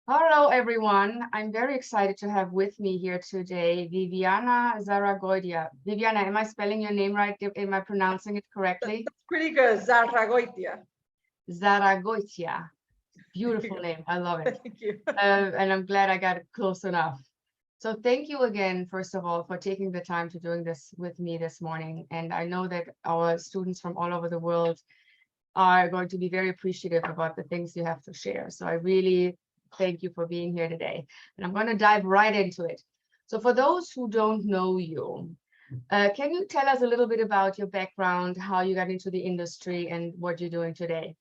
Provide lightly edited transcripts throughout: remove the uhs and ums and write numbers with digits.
Hello, everyone. I'm very excited to have with me here today Viviana Zarragoitia. Viviana, am I spelling your name right? Am I pronouncing it correctly? That's pretty good. Zarragoitia. Zarragoitia. There you Beautiful go. name. I love it. Thank you. And I'm glad I got it close enough. So thank you again, first of all, for taking the time to doing this with me this morning. And I know that our students from all over the world are going to be very appreciative about the things you have to share. So I really thank you for being here today. And I'm going to dive right into it. So for those who don't know you, can you tell us a little bit about your background, how you got into the industry, and what you're doing today?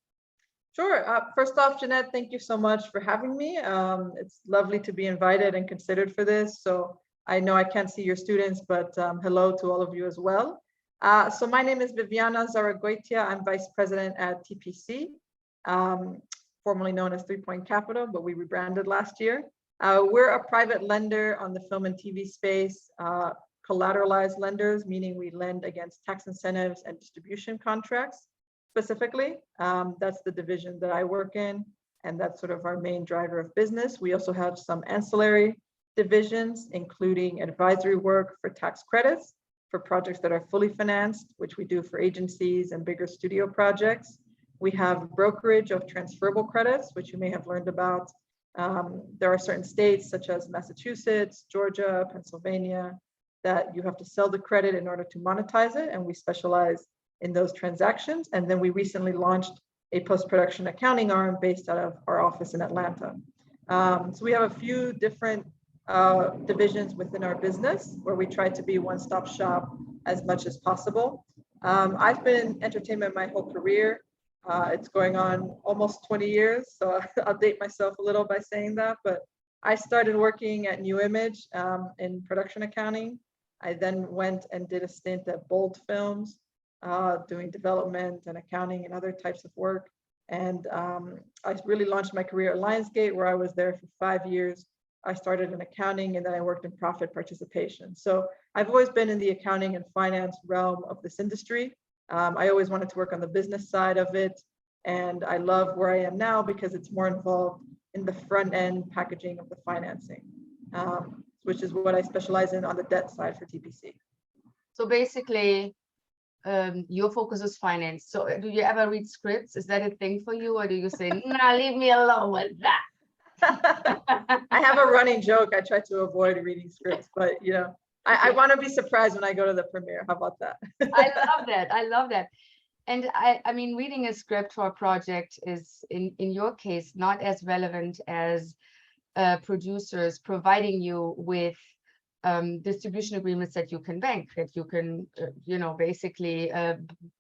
Sure. First off, Jeanette, thank you so much for having me. It's lovely to be invited and considered for this. So I know I can't see your students, but hello to all of you as well. So my name is Viviana Zarragoitia. I'm vice president at TPC, um, formerly known as 3 Point Capital, but we rebranded last year. We're a private lender on the film and TV space, collateralized lenders, meaning we lend against tax incentives and distribution contracts specifically. That's the division that I work in, and that's sort of our main driver of business. We also have some ancillary divisions, including advisory work for tax credits for projects that are fully financed, which we do for agencies and bigger studio projects. We have brokerage of transferable credits, which you may have learned about. There are certain states such as Massachusetts, Georgia, Pennsylvania, that you have to sell the credit in order to monetize it, and we specialize in those transactions. And then we recently launched a post-production accounting arm based out of our office in Atlanta. So we have a few different divisions within our business where we try to be one-stop shop as much as possible. I've been in entertainment my whole career. It's going on almost 20 years, so I'll date myself a little by saying that, but I started working at New Image in production accounting. I then went and did a stint at Bold Films, doing development and accounting and other types of work. And I really launched my career at Lionsgate, where I was there for 5 years. I started in accounting and then I worked in profit participation. So I've always been in the accounting and finance realm of this industry. I always wanted to work on the business side of it. And I love where I am now because it's more involved in the front end packaging of the financing, which is what I specialize in on the debt side for TPC. So basically, your focus is finance. So do you ever read scripts? Is that a thing for you, or do you say, nah, leave me alone with that? I have a running joke. I try to avoid reading scripts, but I want to be surprised when I go to the premiere. How about that? I love that. I love that. And I mean, reading a script for a project is, in your case, not as relevant as producers providing you with distribution agreements that you can bank, that you can, basically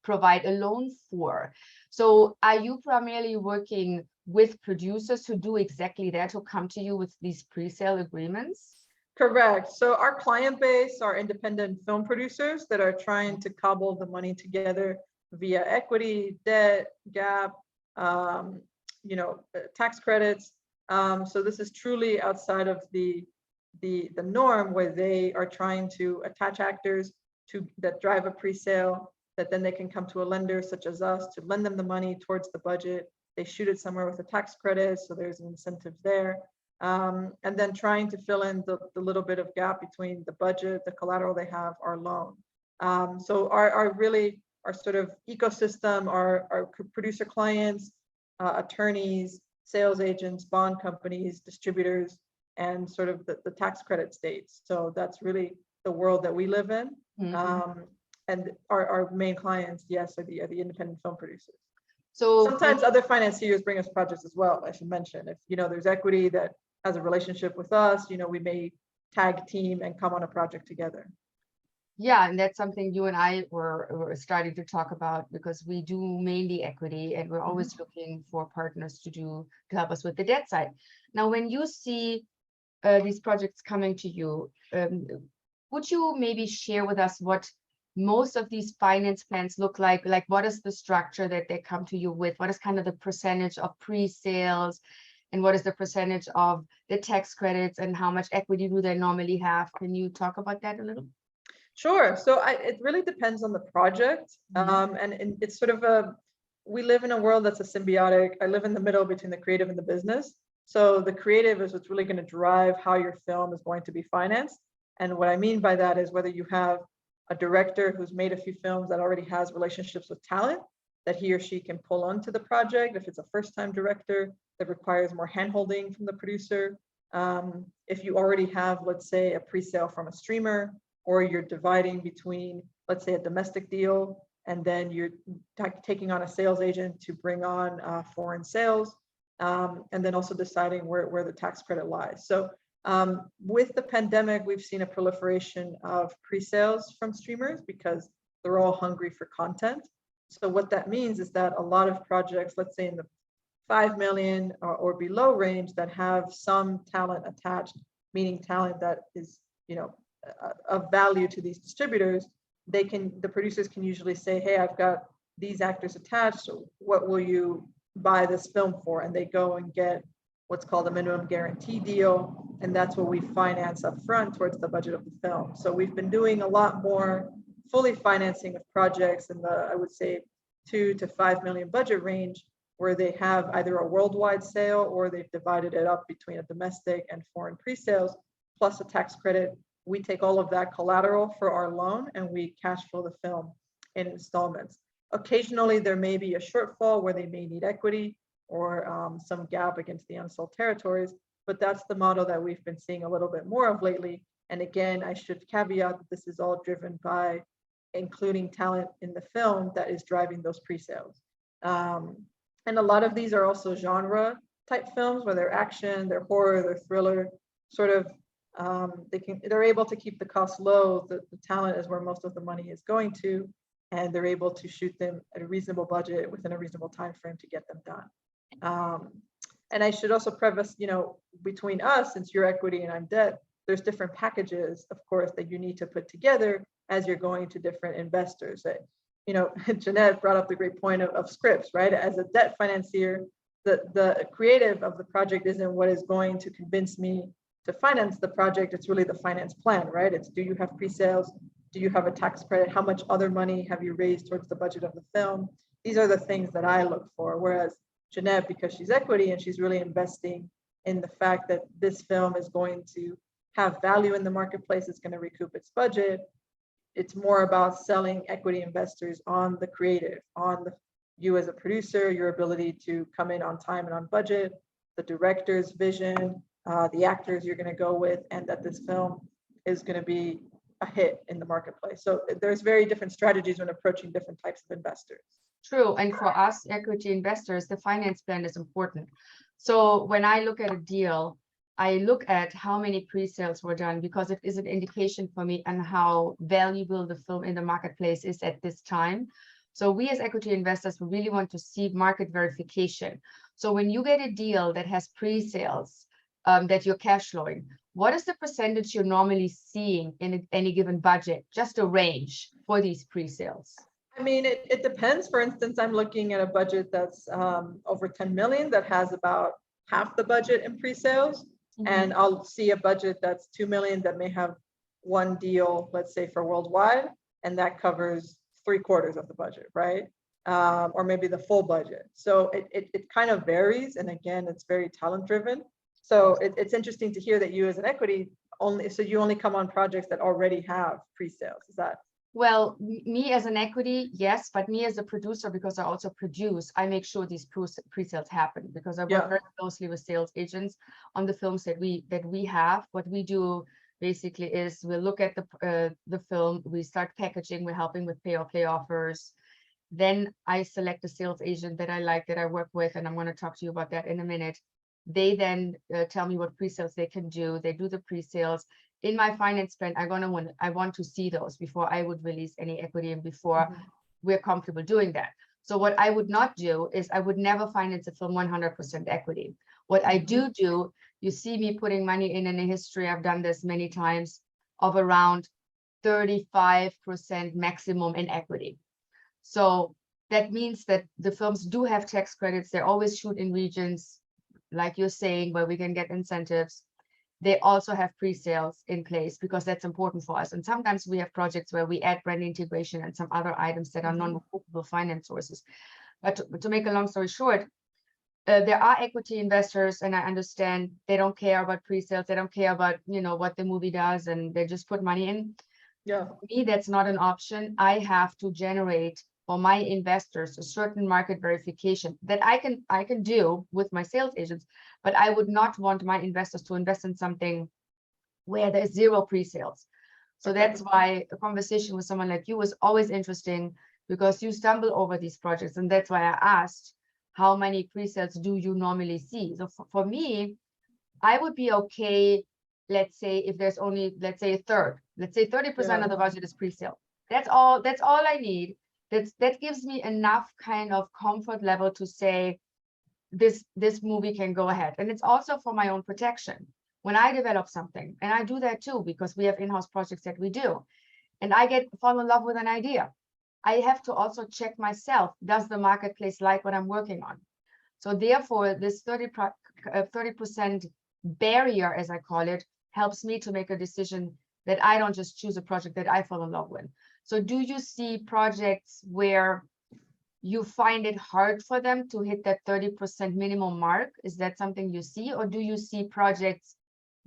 provide a loan for. So are you primarily working with producers who do exactly that, who come to you with these pre-sale agreements? Correct. So our client base are independent film producers that are trying to cobble the money together via equity, debt, gap, tax credits. So this is truly outside of the norm, where they are trying to attach actors that drive a pre-sale, that then they can come to a lender such as us to lend them the money towards the budget. They shoot it somewhere with a tax credit, so there's an incentive there. And then trying to fill in the little bit of gap between the budget, the collateral they have, our loan. So our sort of ecosystem, our producer clients, attorneys, sales agents, bond companies, distributors, and sort of the tax credit states. So that's really the world that we live in. And our main clients, yes, are the independent film producers. So sometimes other financiers bring us projects as well, I should mention. If there's equity that has a relationship with us, we may tag team and come on a project together. Yeah, and that's something you and I were starting to talk about, because we do mainly equity, and we're always looking for partners to help us with the debt side. Now, when you see these projects coming to you, would you maybe share with us what most of these finance plans look like? Like, what is the structure that they come to you with? What is kind of the percentage of pre-sales, and what is the percentage of the tax credits, and how much equity do they normally have? Can you talk about that a little? Sure. So it really depends on the project. And it's sort of we live in a world that's a symbiotic. I live in the middle between the creative and the business. So the creative is what's really going to drive how your film is going to be financed. And what I mean by that is whether you have a director who's made a few films that already has relationships with talent that he or she can pull onto the project. If it's a first-time director that requires more handholding from the producer. If you already have, let's say, a pre-sale from a streamer, or you're dividing between, let's say, a domestic deal, and then you're taking on a sales agent to bring on foreign sales, and then also deciding where the tax credit lies. So with the pandemic, we've seen a proliferation of pre-sales from streamers because they're all hungry for content. So what that means is that a lot of projects, let's say in the 5 million or below range, that have some talent attached, meaning talent that is, of value to these distributors, the producers can usually say, hey, I've got these actors attached, so what will you buy this film for? And they go and get what's called a minimum guarantee deal, and that's what we finance up front towards the budget of the film. So we've been doing a lot more fully financing of projects in the, I would say, 2 to 5 million budget range, where they have either a worldwide sale or they've divided it up between a domestic and foreign pre-sales plus a tax credit. We take all of that collateral for our loan and we cash flow the film in installments. Occasionally, there may be a shortfall where they may need equity or some gap against the unsold territories, but that's the model that we've been seeing a little bit more of lately. And again, I should caveat that this is all driven by including talent in the film that is driving those pre-sales. And a lot of these are also genre type films, where they're action, they're horror, they're thriller, sort of, they're able to keep the costs low. The talent is where most of the money is going to, and they're able to shoot them at a reasonable budget within a reasonable time frame to get them done. And I should also preface, between us, since you're equity and I'm debt, there's different packages, of course, that you need to put together as you're going to different investors. Jeanette brought up the great point of scripts, right? As a debt financier, the creative of the project isn't what is going to convince me to finance the project. It's really the finance plan, right? It's, do you have pre-sales? Do you have a tax credit? How much other money have you raised towards the budget of the film? These are the things that I look for. Whereas Jeanette, because she's equity and she's really investing in the fact that this film is going to have value in the marketplace, it's going to recoup its budget. It's more about selling equity investors on the creative, on you as a producer, your ability to come in on time and on budget, the director's vision, the actors you're going to go with, and that this film is going to be a hit in the marketplace. So there's very different strategies when approaching different types of investors. True. And for us equity investors, the finance plan is important. So when I look at a deal, I look at how many pre-sales were done, because it is an indication for me on how valuable the film in the marketplace is at this time. So we as equity investors, we really want to see market verification. So when you get a deal that has pre-sales that you're cash flowing, what is the percentage you're normally seeing in any given budget? Just a range for these pre-sales. I mean, it depends. For instance, I'm looking at a budget that's over 10 million that has about half the budget in pre-sales. Mm-hmm. And I'll see a budget that's 2 million that may have one deal, let's say for worldwide, and that covers 3/4 of the budget, right? Or maybe the full budget. So it kind of varies. And again, it's very talent driven. So it's interesting to hear that you as an equity you only come on projects that already have pre-sales. Is that? Well, me as an equity, yes, but me as a producer, because I also produce, I make sure these pre-sales happen, because I work very closely with sales agents on the films that we have. What we do basically is we look at the film, we start packaging, we're helping with pay-or-play offers. Then I select a sales agent that I like, that I work with, and I'm going to talk to you about that in a minute. They then tell me what pre-sales they can do. They do the pre-sales. In my finance plan, I want to see those before I would release any equity and before we're comfortable doing that. So what I would not do is I would never finance a film 100% equity. What I do, you see me putting money in a history, I've done this many times, of around 35% maximum in equity. So that means that the films do have tax credits. They always shoot in regions, like you're saying, where we can get incentives. They also have pre-sales in place because that's important for us. And sometimes we have projects where we add brand integration and some other items that are non-recoverable finance sources. But to make a long story short, there are equity investors, and I understand they don't care about pre-sales, they don't care about, you know, what the movie does, and they just put money in. Yeah. For me, that's not an option. I have to generate for my investors a certain market verification that I can do with my sales agents, but I would not want my investors to invest in something where there's zero pre-sales. So Okay. that's why a conversation with someone like you was always interesting, because you stumble over these projects, and that's why I asked, how many pre-sales do you normally see? So for me, I would be okay, let's say, if there's only, let's say, a third, let's say 30% of the budget is pre-sale. That's all I need. That gives me enough kind of comfort level to say this movie can go ahead. And it's also for my own protection. When I develop something, and I do that too, because we have in-house projects that we do, and I fall in love with an idea, I have to also check myself, does the marketplace like what I'm working on? So therefore, this 30% barrier, as I call it, helps me to make a decision that I don't just choose a project that I fall in love with. So do you see projects where you find it hard for them to hit that 30% minimum mark? Is that something you see? Or do you see projects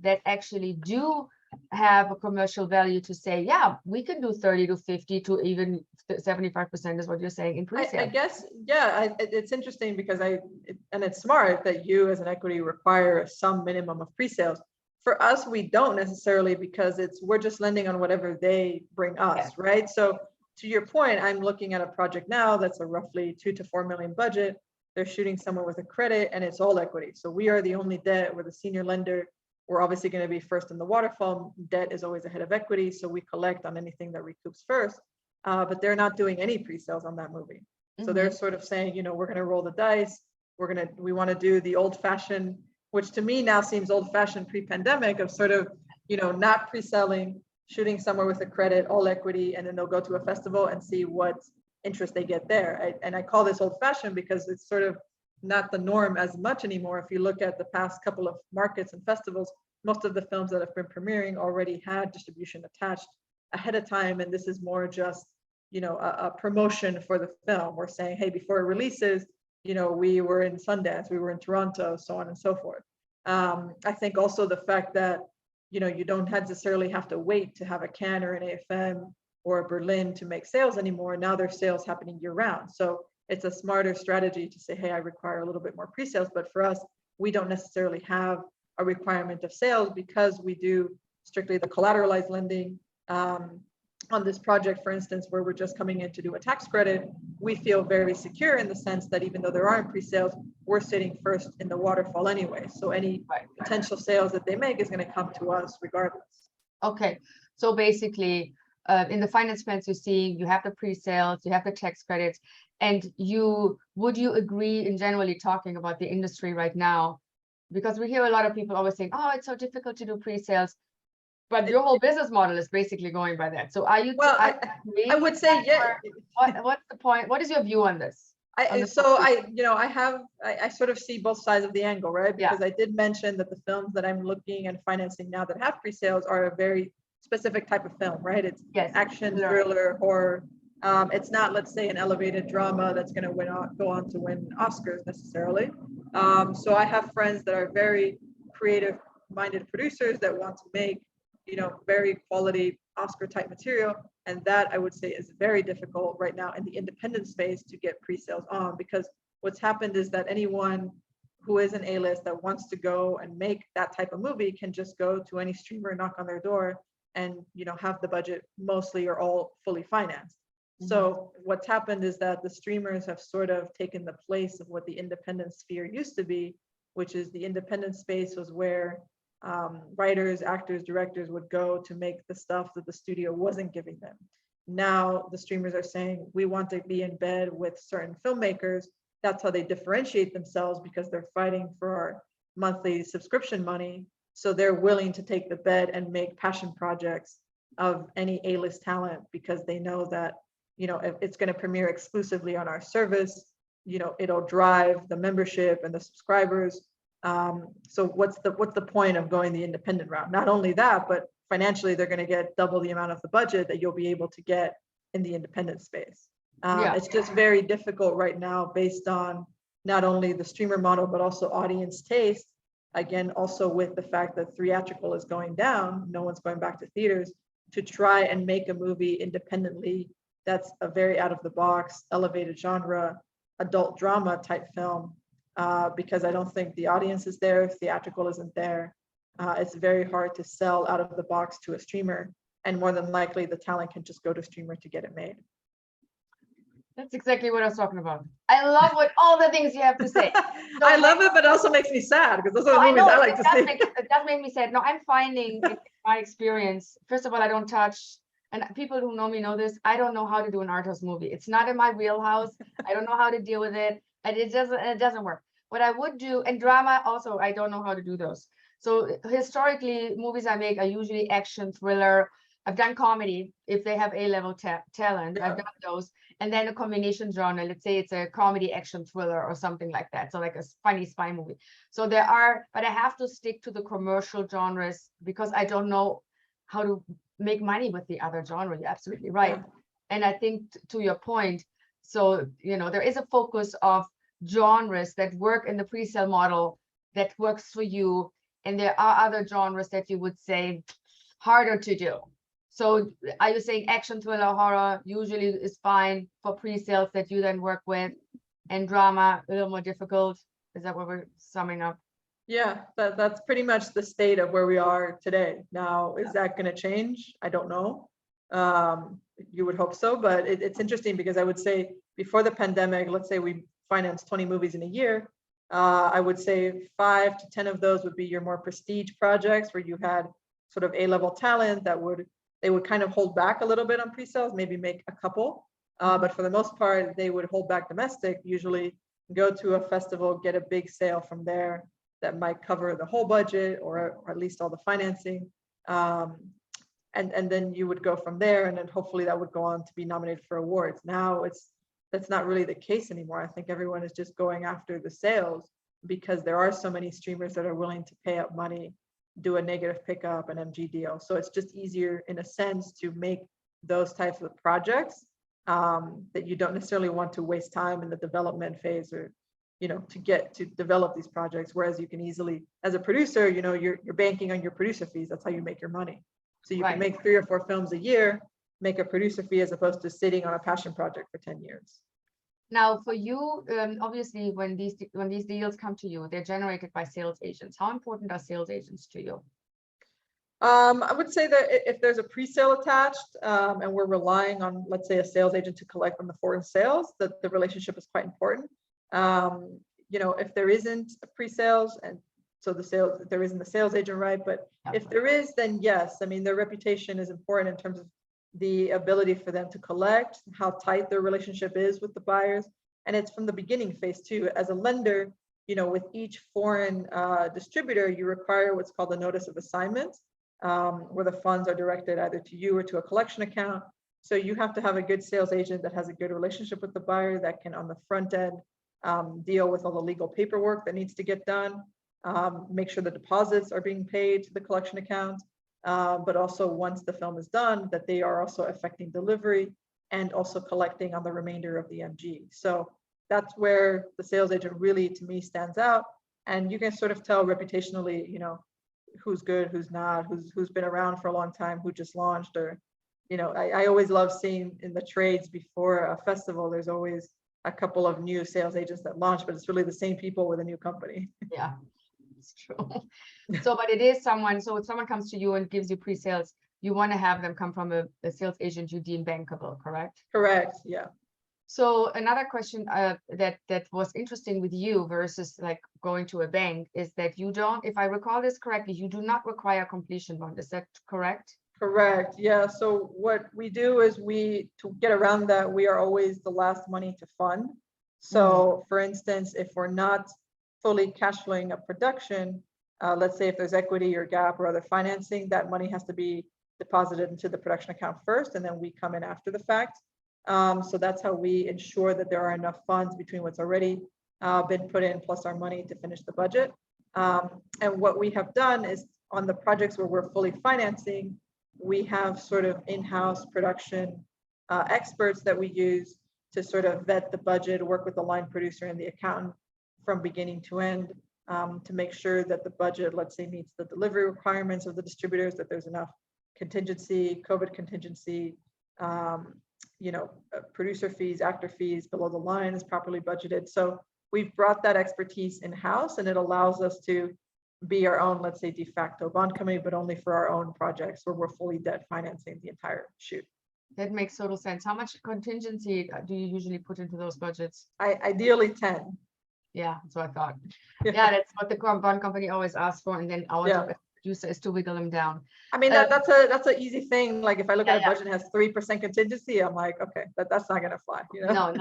that actually do have a commercial value to say, yeah, we can do 30 to 50 to even 75% is what you're saying in pre-sale? I guess, yeah, it's interesting because and it's smart that you as an equity require some minimum of pre-sales. For us, we don't necessarily, because we're just lending on whatever they bring us, Yeah. right? So to your point, I'm looking at a project now that's a roughly 2 to 4 million budget. They're shooting somewhere with a credit, and it's all equity. So we are the only debt. We're the senior lender. We're obviously going to be first in the waterfall. Debt is always ahead of equity, so we collect on anything that recoups first. But they're not doing any pre-sales on that movie. So they're sort of saying, you know, we're going to roll the dice. We want to do the old-fashioned, which to me now seems old-fashioned pre-pandemic, of sort of, you know, not pre-selling, shooting somewhere with a credit, all equity, and then they'll go to a festival and see what interest they get there. And I call this old-fashioned because it's sort of not the norm as much anymore. If you look at the past couple of markets and festivals, most of the films that have been premiering already had distribution attached ahead of time, and this is more just, you know, a promotion for the film. We're saying, hey, before it releases, you know, we were in Sundance, we were in Toronto, so on and so forth. I think also the fact that, you know, you don't necessarily have to wait to have a Cannes or an AFM or a Berlin to make sales anymore. Now there's sales happening year round. So it's a smarter strategy to say, hey, I require a little bit more pre-sales. But for us, we don't necessarily have a requirement of sales because we do strictly the collateralized lending. On this project, for instance, where we're just coming in to do a tax credit, we feel very secure in the sense that even though there aren't pre-sales, we're sitting first in the waterfall anyway. So any potential sales that they make is going to come to us regardless. Okay, so basically, in the finance plans you see, you have the pre-sales, you have the tax credits, and would you agree in generally talking about the industry right now? Because we hear a lot of people always saying, oh, it's so difficult to do pre-sales. But your whole business model is basically going by that. So are you? Well, I would say, yeah. What's the point? What is your view on this? I sort of see both sides of the angle, right? Because I did mention that the films that I'm looking and financing now that have pre-sales are a very specific type of film, right? It's action, thriller, horror. It's not, let's say, an elevated drama that's going to go on to win Oscars necessarily. So I have friends that are very creative-minded producers that want to make, you know, very quality Oscar type material. And that I would say is very difficult right now in the independent space to get pre-sales on, because what's happened is that anyone who is an A-list that wants to go and make that type of movie can just go to any streamer, knock on their door, and, you know, have the budget mostly or all fully financed. So what's happened is that the streamers have sort of taken the place of what the independent sphere used to be, which is the independent space was where writers, actors, directors would go to make the stuff that the studio wasn't giving them. Now the streamers are saying, we want to be in bed with certain filmmakers. That's how they differentiate themselves, because they're fighting for our monthly subscription money. So they're willing to take the bet and make passion projects of any A-list talent, because they know that, you know, if it's going to premiere exclusively on our service, you know, it'll drive the membership and the subscribers. So what's the point of going the independent route? Not only that, but financially, they're going to get double the amount of the budget that you'll be able to get in the independent space. It's just very difficult right now based on not only the streamer model, but also audience taste. Again, also with the fact that theatrical is going down, no one's going back to theaters, to try and make a movie independently that's a very out of the box, elevated genre, adult drama type film, because I don't think the audience is there, theatrical isn't there. It's very hard to sell out of the box to a streamer, and more than likely the talent can just go to streamer to get it made. That's exactly what I was talking about. I love what all the things you have to say. I love it, but it also makes me sad because those are the movies I like to see. It does make me sad. No, I'm finding in my experience, first of all, I don't touch, and people who know me know this, I don't know how to do an art house movie. It's not in my wheelhouse. I don't know how to deal with it. And it doesn't work. What I would do, and drama also, I don't know how to do those. So historically, movies I make are usually action, thriller. I've done comedy if they have A-level talent. I've done those. And then a combination genre, let's say it's a comedy action thriller or something like that. So like a funny spy movie. So there are, but I have to stick to the commercial genres because I don't know how to make money with the other genre. You're absolutely right. Yeah. And I think to your point, so, there is a focus of genres that work in the pre-sale model that works for you. And there are other genres that you would say harder to do. So are you saying action, thriller, horror usually is fine for pre-sales that you then work with, and drama a little more difficult? Is that what we're summing up? Yeah, that's pretty much the state of where we are today. Now, is that going to change? I don't know. You would hope so, but it's interesting because I would say before the pandemic, let's say we financed 20 movies in a year. I would say 5 to 10 of those would be your more prestige projects where you had sort of A-level talent that they would kind of hold back a little bit on pre-sales, maybe make a couple, but for the most part, they would hold back domestic, usually go to a festival, get a big sale from there that might cover the whole budget or at least all the financing. And then you would go from there, and then hopefully that would go on to be nominated for awards. Now that's not really the case anymore. I think everyone is just going after the sales because there are so many streamers that are willing to pay up money, do a negative pickup, an MG deal. So it's just easier in a sense to make those types of projects that you don't necessarily want to waste time in the development phase or, to get to develop these projects. Whereas you can easily, as a producer, you're banking on your producer fees. That's how you make your money. So you can make 3 or 4 films a year, make a producer fee as opposed to sitting on a passion project for 10 years. Now, for you, obviously, when these deals come to you, they're generated by sales agents. How important are sales agents to you? I would say that if there's a pre-sale attached and we're relying on, let's say, a sales agent to collect on the foreign sales, that the relationship is quite important. If there isn't a pre-sales, and so there isn't a sales agent, right? But if there is, then yes. I mean, their reputation is important in terms of the ability for them to collect, how tight their relationship is with the buyers. And it's from the beginning phase too. As a lender, with each foreign distributor, you require what's called a notice of assignment, where the funds are directed either to you or to a collection account. So you have to have a good sales agent that has a good relationship with the buyer, that can on the front end deal with all the legal paperwork that needs to get done, make sure the deposits are being paid to the collection account. But also once the film is done, that they are also effecting delivery and also collecting on the remainder of the MG. So that's where the sales agent really, to me, stands out. And you can sort of tell reputationally, who's good, who's not, who's been around for a long time, who just launched, or, I always love seeing in the trades before a festival, there's always a couple of new sales agents that launch, but it's really the same people with a new company. Yeah. It's true. So, but it is someone, so if someone comes to you and gives you pre-sales, you want to have them come from a sales agent you deem bankable, correct? Correct, yeah. So another question that was interesting with you versus like going to a bank is that you don't, if I recall this correctly, you do not require a completion bond. Is that correct? Correct, yeah. So what we do is to get around that, we are always the last money to fund. So for instance, if we're not fully cash flowing a production, let's say if there's equity or gap or other financing, that money has to be deposited into the production account first, and then we come in after the fact. So that's how we ensure that there are enough funds between what's already been put in plus our money to finish the budget. And what we have done is on the projects where we're fully financing, we have sort of in-house production experts that we use to sort of vet the budget, work with the line producer and the accountant from beginning to end, to make sure that the budget, let's say, meets the delivery requirements of the distributors, that there's enough contingency, COVID contingency, producer fees, actor fees below the line is properly budgeted. So we've brought that expertise in-house, and it allows us to be our own, let's say, de facto bond company, but only for our own projects where we're fully debt financing the entire shoot. That makes total sense. How much contingency do you usually put into those budgets? Ideally 10. Yeah, that's what I thought. Yeah, that's what the bond company always asks for, and then our job as producer is to wiggle them down. I mean, that's an easy thing. Like if I look at a budget that has 3% contingency, I'm like, okay, that's not gonna fly. No.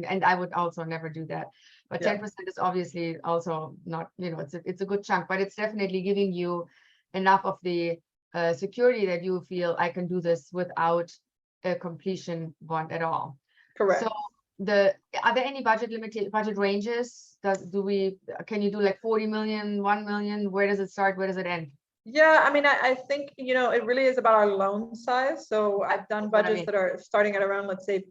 And I would also never do that. But 10% is obviously also not, it's a good chunk, but it's definitely giving you enough of the security that you feel I can do this without a completion bond at all. Correct. So are there any budget ranges? Can you do like 40 million, 1 million? Where does it start? Where does it end? Yeah, I mean, I think, it really is about our loan size. So I've done budgets that are starting at around, let's say,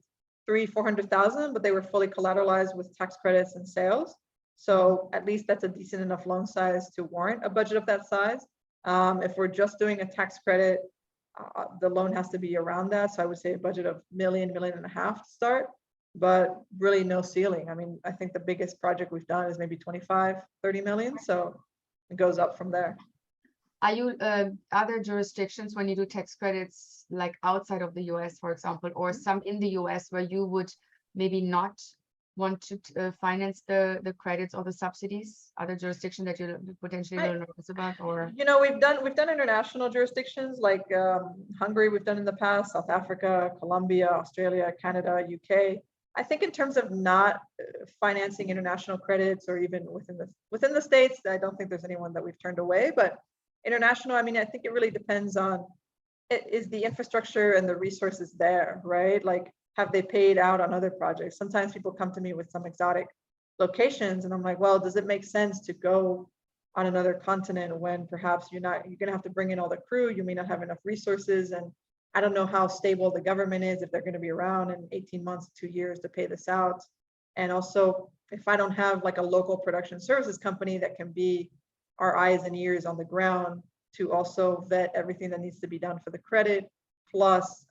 300,000-400,000, but they were fully collateralized with tax credits and sales. So at least that's a decent enough loan size to warrant a budget of that size. If we're just doing a tax credit, the loan has to be around that. So I would say a budget of $1.5 million to start, but really no ceiling. I mean, I think the biggest project we've done is maybe 25-30 million. So it goes up from there. Are you other jurisdictions when you do tax credits, like outside of the US, for example, or some in the US where you would maybe not want to finance the credits or the subsidies? Other jurisdictions that you're potentially a little nervous about, or we've done international jurisdictions like Hungary. We've done in the past, South Africa, Colombia, Australia, Canada, UK. I think in terms of not financing international credits, or even within the States, I don't think there's anyone that we've turned away. But international, I mean, I think it really depends on, is the infrastructure and the resources there, right? Like, have they paid out on other projects? Sometimes people come to me with some exotic locations, and I'm like, well, does it make sense to go on another continent when perhaps you're gonna have to bring in all the crew, you may not have enough resources, and I don't know how stable the government is, if they're gonna be around in 18 months, 2 years to pay this out. And also, if I don't have like a local production services company that can be our eyes and ears on the ground to also vet everything that needs to be done for the credit, plus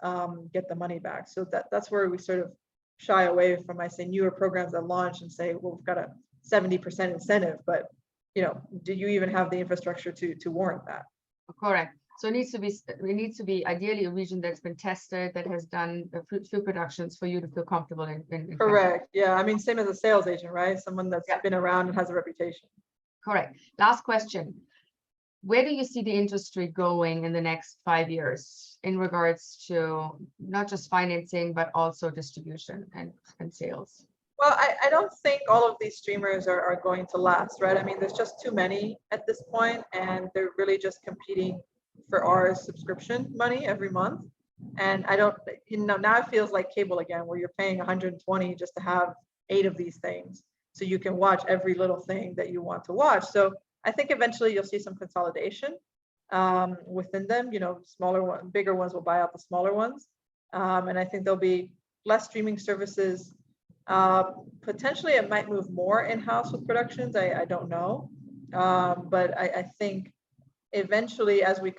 get the money back. So that's where we sort of shy away from, I say, newer programs that launch and say, well, we've got a 70% incentive, but do you even have the infrastructure to warrant that? Correct. So it needs to be ideally a region that's been tested, that has done a few productions for you to feel comfortable in Correct. Yeah, I mean, same as a sales agent, right? Someone that's been around and has a reputation. Correct. Last question. Where do you see the industry going in the next 5 years in regards to not just financing, but also distribution and sales? Well, I don't think all of these streamers are going to last, right? I mean, there's just too many at this point, and they're really just competing for our subscription money every month. And I don't, now it feels like cable again, where you're paying 120 just to have 8 of these things, so you can watch every little thing that you want to watch. So I think eventually you'll see some consolidation within them. Bigger ones will buy out the smaller ones. And I think there'll be less streaming services. Potentially it might move more in-house with productions. I don't know. But I think eventually, as we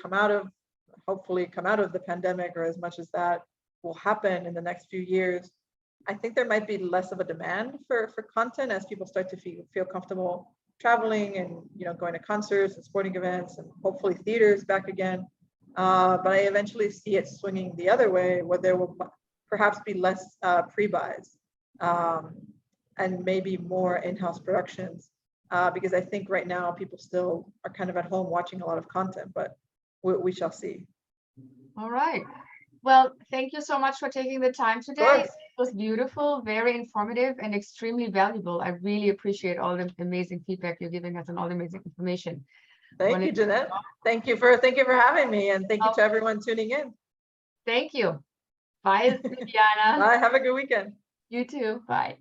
hopefully come out of the pandemic, or as much as that will happen in the next few years, I think there might be less of a demand for content as people start to feel comfortable traveling and going to concerts and sporting events, and hopefully theaters back again. But I eventually see it swinging the other way, where there will perhaps be less pre-buys and maybe more in-house productions, because I think right now people still are kind of at home watching a lot of content, but we shall see. All right. Well, thank you so much for taking the time today. It was beautiful, very informative, and extremely valuable. I really appreciate all the amazing feedback you're giving us and all the amazing information. Thank you, Jeanette. Thank you for having me, and thank you to everyone tuning in. Thank you. Bye, Viviana. Bye. Have a good weekend. You too. Bye.